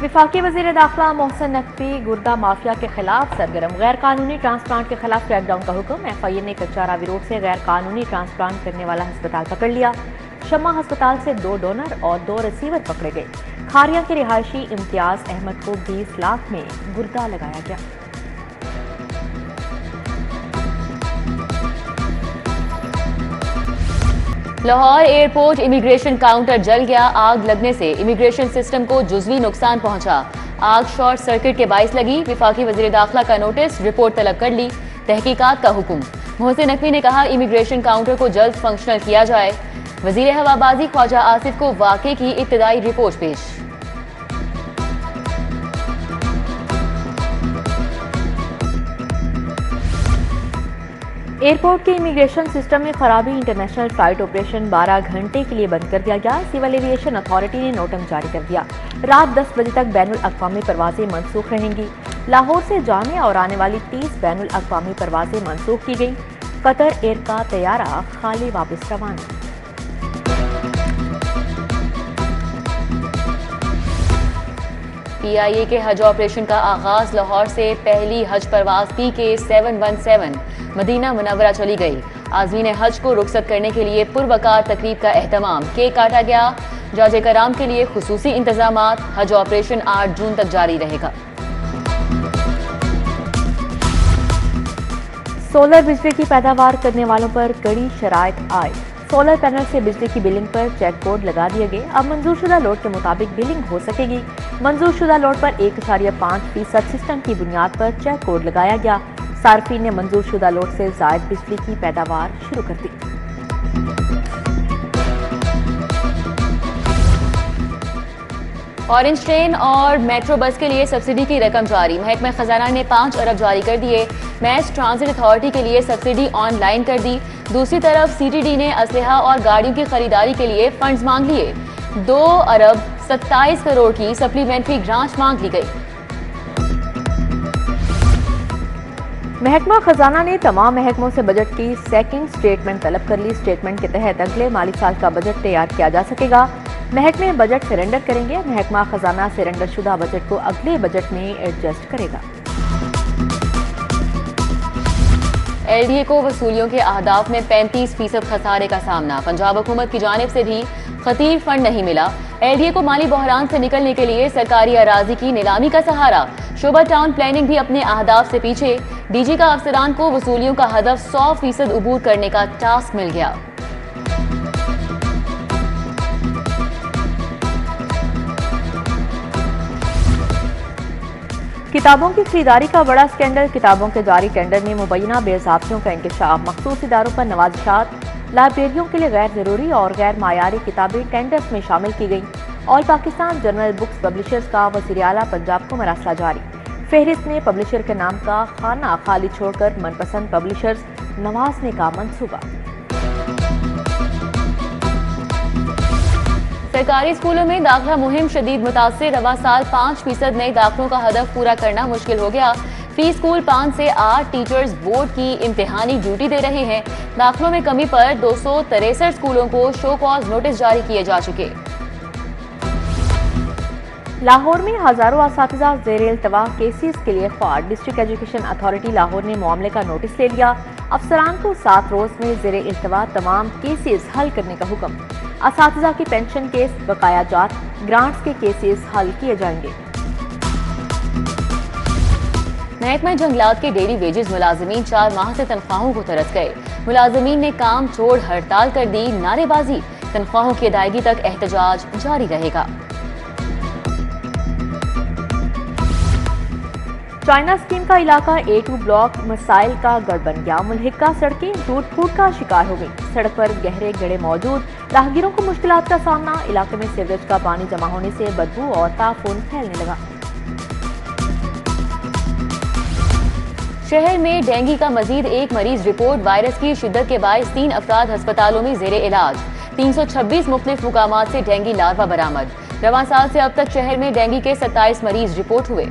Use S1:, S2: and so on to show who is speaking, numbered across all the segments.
S1: वफाकी वज़ीर दाखिला मोहसिन नकवी गुर्दा माफिया के खिलाफ सरगर्म, गैर कानूनी ट्रांसप्लांट के खिलाफ क्रैकडाउन का हुक्म। FIA ने कच्चा रावी रोड से गैर कानूनी ट्रांसप्लांट करने वाला अस्पताल पकड़ लिया। शम्मा अस्पताल से 2 डोनर और 2 रिसीवर पकड़े गए। खारिया के रिहायशी इम्तियाज अहमद को 20 लाख में गुर्दा लगाया गया।
S2: लाहौर एयरपोर्ट इमिग्रेशन काउंटर जल गया। आग लगने से इमिग्रेशन सिस्टम को जुज़वी नुकसान पहुंचा। आग शॉर्ट सर्किट के बाइस लगी। वफाकी वज़ीर दाखिला का नोटिस, रिपोर्ट तलब कर ली। तहकीकात का हुक्म। मोहसिन नकवी ने कहा इमिग्रेशन काउंटर को जल्द फंक्शनल किया जाए। वज़ीर हवाबाजी ख्वाजा आसिफ को वाक़े की इब्तिदाई रिपोर्ट पेश।
S1: एयरपोर्ट के इमिग्रेशन सिस्टम में खराबी, इंटरनेशनल फ्लाइट ऑपरेशन 12 घंटे के लिए बंद कर दिया गया। सिविल एविएशन अथॉरिटी ने नोटिस जारी कर दिया। रात 10 बजे तक बैनुल अक़वामी परवाजें मनसूख रहेंगी। लाहौर से जाने और आने वाली 30 बैनुल अक़वामी परवाजें मनसूख की गई। कतर एयर का तैयारा खाली वापस रवाना।
S2: PIA के हज ऑपरेशन का आगाज। लाहौर से पहली हज परवाज PK 717 मदीना मुनव्वरा चली गई। आज़मीन हज को रुखसत करने के लिए पुरवकार तकरीब का एहतमाम। केक काटा गया। जाजे कराम के लिए खुसूसी इंतजामात। हज ऑपरेशन 8 जून तक जारी रहेगा।
S1: सोलर बिजली की पैदावार करने वालों पर कड़ी शराइत आए। सोलर पैनल से बिजली की बिलिंग पर चेक कोड लगा दिए गए। अब मंजूरशुदा लोड के मुताबिक बिलिंग हो सकेगी। मंजूरशुदा लोड पर 1.5% सिस्टम की बुनियाद पर चेक कोड लगाया गया। सार्फिन ने मंजूरशुदा लोड से जायद बिजली की पैदावार शुरू कर दी।
S2: ऑरेंज ट्रेन और मेट्रो बस के लिए सब्सिडी की रकम जारी। महकमा खजाना ने 5 अरब जारी कर दिए। मैस ट्रांजिट अथॉरिटी के लिए सब्सिडी ऑनलाइन कर दी। दूसरी तरफ CTD ने असलहा और गाड़ियों की खरीदारी के लिए फंड्स मांग लिए। 2 अरब 27 करोड़ की सप्लीमेंट्री ग्रांट मांग ली गई।
S1: महकमा खजाना ने तमाम महकमों से बजट की सेकंड स्टेटमेंट तलब कर ली। स्टेटमेंट के तहत अगले माली साल का बजट तैयार किया जा सकेगा। महकमे बजट सरेंडर करेंगे। महकमा खजाना सरेंडर शुदा बजट को अगले बजट में एडजस्ट करेगा।
S2: LDA को वसूलियों के अहदाफ में 35% खसारे का सामना। पंजाब हुकूमत की जानिब से भी खतीर फंड नहीं मिला। LDA को माली बहरान से निकलने के लिए सरकारी अराजी की नीलामी का सहारा। शोबा टाउन प्लानिंग भी अपने अहदाफ से पीछे। DG का अफसरान को वसूलियों का हदफ 100% अबूर करने का टास्क मिल गया।
S1: किताबों की खरीदारी का बड़ा स्कैंडल। किताबों के जारी टेंडर में मुबैना बेज़ाब्तियों का इंकशाफ। मखसूस इदारों पर नवाजिशात। लाइब्रेरियों के लिए गैर जरूरी और गैर मायारी किताबें टेंडर्स में शामिल की गई। All Pakistan general books publishers का वज़ीर आला पंजाब को मरासला जारी। फहरिस्त में पब्लिशर के नाम का खाना खाली छोड़कर मनपसंद पब्लिशर्स नवाजने का मंसूबा।
S2: सरकारी स्कूलों में दाखिला मुहिम शदीद मुतासिर। रवा साल 5% नए दाखिलों का हदफ पूरा करना मुश्किल हो गया। फी स्कूल 5 से 8 टीचर्स बोर्ड की इम्तिहानी ड्यूटी दे रहे हैं। दाखिलों में कमी पर 263 स्कूलों को शो कॉज नोटिस जारी किए जा चुके।
S1: लाहौर में हजारों असातिज़ा ज़ेरे इल्तवा केसेस के लिए ख्वार। डिस्ट्रिक्ट एजुकेशन अथॉरिटी लाहौर ने मामले का नोटिस ले लिया। अफसरान को 7 रोज में ज़ेरे इल्तवा तमाम केसेस हल करने का हुक्म। असातिज़ा की पेंशन केस, बकाया जात, ग्रांट्स के केसेस हल किए जाएंगे।
S2: महकमा जंगलात के डेली वेजेस मुलाजमीन 4 माह से तनख्वाहों को तरस गए। मुलाजमीन ने काम छोड़ हड़ताल कर दी। नारेबाजी। तनख्वाहों की अदायगी तक एहतजाज जारी रहेगा।
S1: चाइना स्कीम का इलाका A2 ब्लॉक मसाइल का गढ़ बन गया। मुल्हिका सड़कें टूट फूट का शिकार हो गई। सड़क पर गहरे गड्ढे मौजूद। राहगीरों को मुश्किलात का सामना। इलाके में सीवरेज का पानी जमा होने से बदबू और ताफून फैलने लगा।
S2: शहर में डेंगू का मजीद एक मरीज रिपोर्ट। वायरस की शिद्दत के बायस 3 अफराद अस्पतालों में जेरे इलाज। 326 मुख्तलिफ मुकामात से डेंगू लार्वा बरामद। रवां साल से अब तक शहर में डेंगू के 27 मरीज रिपोर्ट हुए।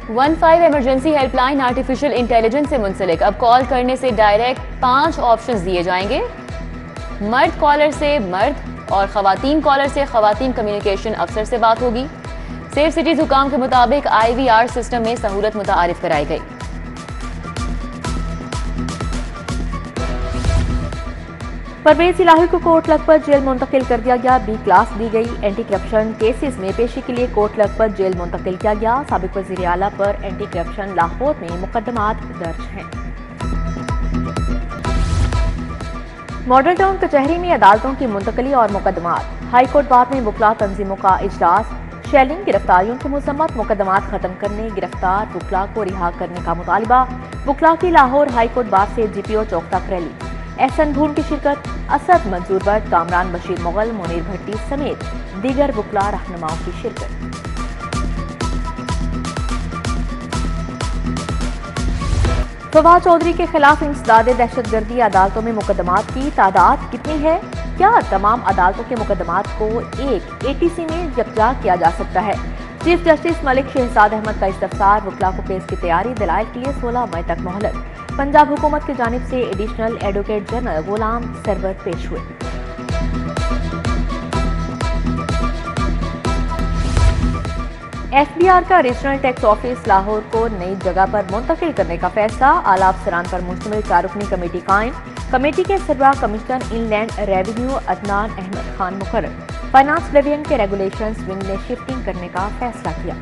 S2: 15 इमरजेंसी हेल्पलाइन आर्टिफिशियल इंटेलिजेंस से मुंसलिक। अब कॉल करने से डायरेक्ट 5 ऑप्शंस दिए जाएंगे। मर्द कॉलर से मर्द और खवातीन कॉलर से खवातीन कम्युनिकेशन अफसर से बात होगी। सेफ सिटीज हुकाम के मुताबिक IVR सिस्टम में सहूलत मुतारिफ कराई गई।
S1: परवेज इलाही को कोट लखपत जेल मुंतकिल कर दिया गया। B क्लास दी गई। एंटी करप्शन केसेस में पेशी के लिए कोट लखपत जेल मुंतकिल किया गया। साबिक वज़ीर आला पर एंटी करप्शन लाहौर में मुकदमात दर्ज हैं। मॉडल टाउन कचहरी में अदालतों की मुंतकली और मुकदमात। हाई कोर्ट बाद में वकला तंजीमों का इजलास। शेलिंग गिरफ्तारियों की मुसम्मत मुकदमात खत्म करने, गिरफ्तार वकला को रिहा करने का मुतालिबा। वकला की लाहौर हाई कोर्ट बार से GPO चौक तक रैली। एहसन भून की शिरकत। असद मंजूर भट्ट, कामरान बशीर मुगल, मुनीर भट्टी समेत दीगर वकला रहनुमाओं की शिरकत। फवाद चौधरी के खिलाफ इंसदाद दहशतगर्दी अदालतों में मुकदमात की तादाद कितनी है? क्या तमाम अदालतों के मुकदमात को एक ATC में यकजा किया जा सकता है? चीफ जस्टिस मलिक शहजाद अहमद का इस्तफसार। वकला को केस की तैयारी, दलाइल के लिए 16 मई तक मोहलत। पंजाब हुकूमत की जानिब से एडिशनल एडवोकेट जनरल गुलाम सरवर पेश हुए। FBR का रीजनल टैक्स ऑफिस लाहौर को नई जगह पर मुंतकिल करने का फैसला। आला अफसरान पर मुश्तमिल 4 रुकनी कमेटी कायम। कमेटी के सरबराह commissioner inland revenue Adnan Ahmed Khan मुकर्रर। फाइनेंस डिवीजन के रेगुलेशंस विंग ने शिफ्टिंग करने का फैसला किया।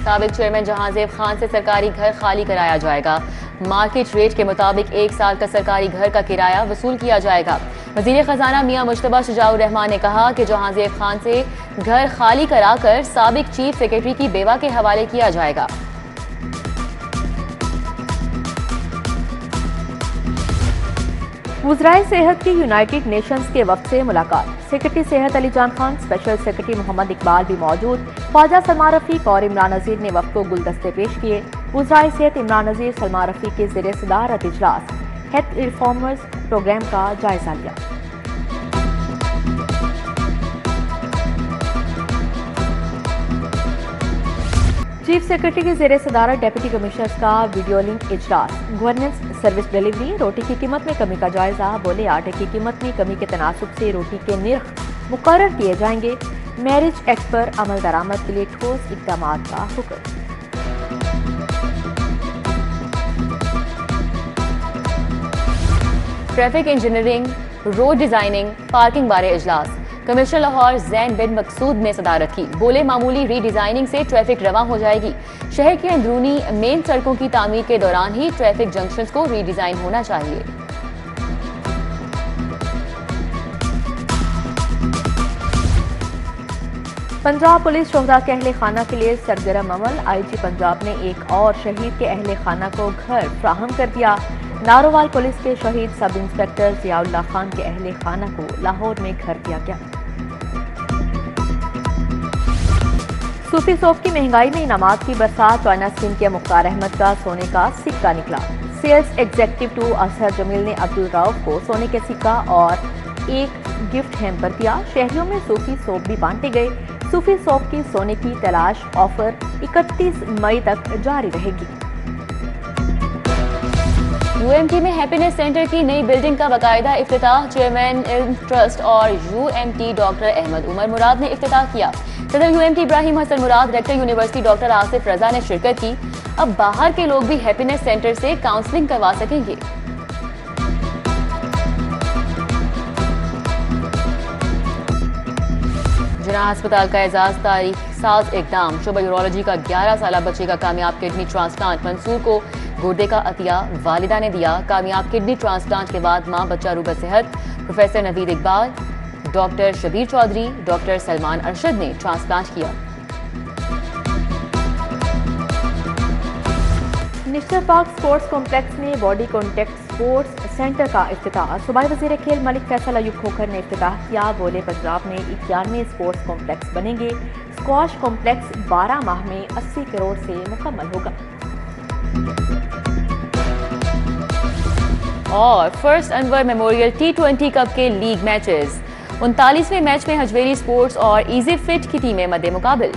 S2: साबिक चेयरमैन जहांजेब खान से सरकारी घर खाली कराया जाएगा। मार्केट रेट के मुताबिक 1 साल का सरकारी घर का किराया वसूल किया जाएगा। वजीर खजाना मियां मुश्तबा शुजाउर रहमान ने कहा कि जहांजेब खान से घर खाली कराकर साबिक चीफ सेक्रेटरी की बेवा के हवाले किया जाएगा।
S1: वज़राए सेहत की यूनाइटेड नेशंस के वक्त से मुलाकात। सेक्रेटरी सेहत अली जान खान, स्पेशल सेक्रेटरी मोहम्मद इकबाल भी मौजूद। ख्वाजा सलमान रफीक और इमरान नज़ीर ने वक्त को गुलदस्ते पेश किए। वज़राए सेहत इमरान नज़ीर सलमान रफीक के ज़ेरे सदारत इजलास हेल्थ रिफॉर्मर्स प्रोग्राम का जायजा लिया। चीफ सेक्रेटरी के ज़ेरे सदारत डेप्यूटी कमिश्नर्स का वीडियो लिंक इजलास। गवर्नेंस, सर्विस डिलीवरी, रोटी की कीमत में कमी का जायजा। बोले आटे की कीमत में कमी के तनासुब से रोटी के निर्ख मुकर्रर किए जाएंगे। मैरिज एक्ट पर अमल दरामद के लिए ठोस इक़दाम का हुक्म।
S2: Traffic engineering, road designing, parking बारे इजलास। कमिश्नर लाहौर जैन बिन मकसूद ने सदारत की। बोले मामूली रीडिजाइनिंग से ट्रैफिक रवा हो जाएगी। शहर के अंदरूनी मेन सड़कों की तामीर के दौरान ही ट्रैफिक जंक्शंस को रीडिजाइन होना चाहिए।
S1: पंजाब पुलिस शोहदा के अहले खाना के लिए सरगर्म अमल। IG पंजाब ने एक और शहीद के अहले खाना को घर फ्राहम कर दिया। नारोवाल पुलिस के शहीद सब इंस्पेक्टर जियाउल्लाह खान के अहले खाना को लाहौर में घर दिया गया। सूफी सोप की महंगाई में इनामात की बरसात। चाइना स्किन के मुख्तार अहमद का सोने का सिक्का निकला। सेल्स एग्जीक्यूटिव 2 असहर जमील ने अब्दुल रऊफ को सोने के सिक्का और एक गिफ्ट हैम्पर दिया। शहरियों में सूफी सोप भी बांटे गए। सूफी सोप की सोने की तलाश ऑफर 31 मई तक जारी रहेगी।
S2: UMT में हैप्पीनेस सेंटर की नई बिल्डिंग का बाकायदा इफ्तिताह। चेयरमैन इल्म ट्रस्ट और UMT डॉक्टर अहमद उमर मुराद ने इफ्तिताह किया। सदर UMT इब्राहिम हसन मुराद, रेक्टर यूनिवर्सिटी डॉक्टर आसिफ रजा ने शिरकत की। अब बाहर के लोग भी हैप्पीनेस सेंटर से काउंसलिंग करवा सकेंगे। जिना अस्पताल का एजाज तारीख साज इकदाम। शोबा यूरोलॉजी का 11 साल बच्चे का कामयाब किडनी ट्रांसप्लांट। मंसूर को गुर्दे का अतिया वालिदा ने दिया। कामयाब किडनी ट्रांसप्लांट के बाद मां बच्चा रूबा सेहत। Professor Naveed Iqbal, doctor Shabbir Chaudhry, doctor Salman Arshad ने ट्रांसप्लांट किया।
S1: निश्चर पार्क स्पोर्ट्स कॉम्प्लेक्स में बॉडी कॉन्टेक्ट स्पोर्ट्स सेंटर का इफ्तिताह। सूबाई वज़ीर खेल मलिक फैसल अयूब खोखर ने इफ्तिताह किया। बोले पंजाब में 91 स्पोर्ट्स कॉम्प्लेक्स बनेंगे। स्क्वाश कॉम्प्लेक्स 12 माह में 80 करोड़ से मुकम्मल होगा।
S2: और first Anwar memorial T20 cup के लीग मैचेस। 39वें मैच में हजवेरी स्पोर्ट्स और इजी फिट की टीमें मद्दे मुकाबिल।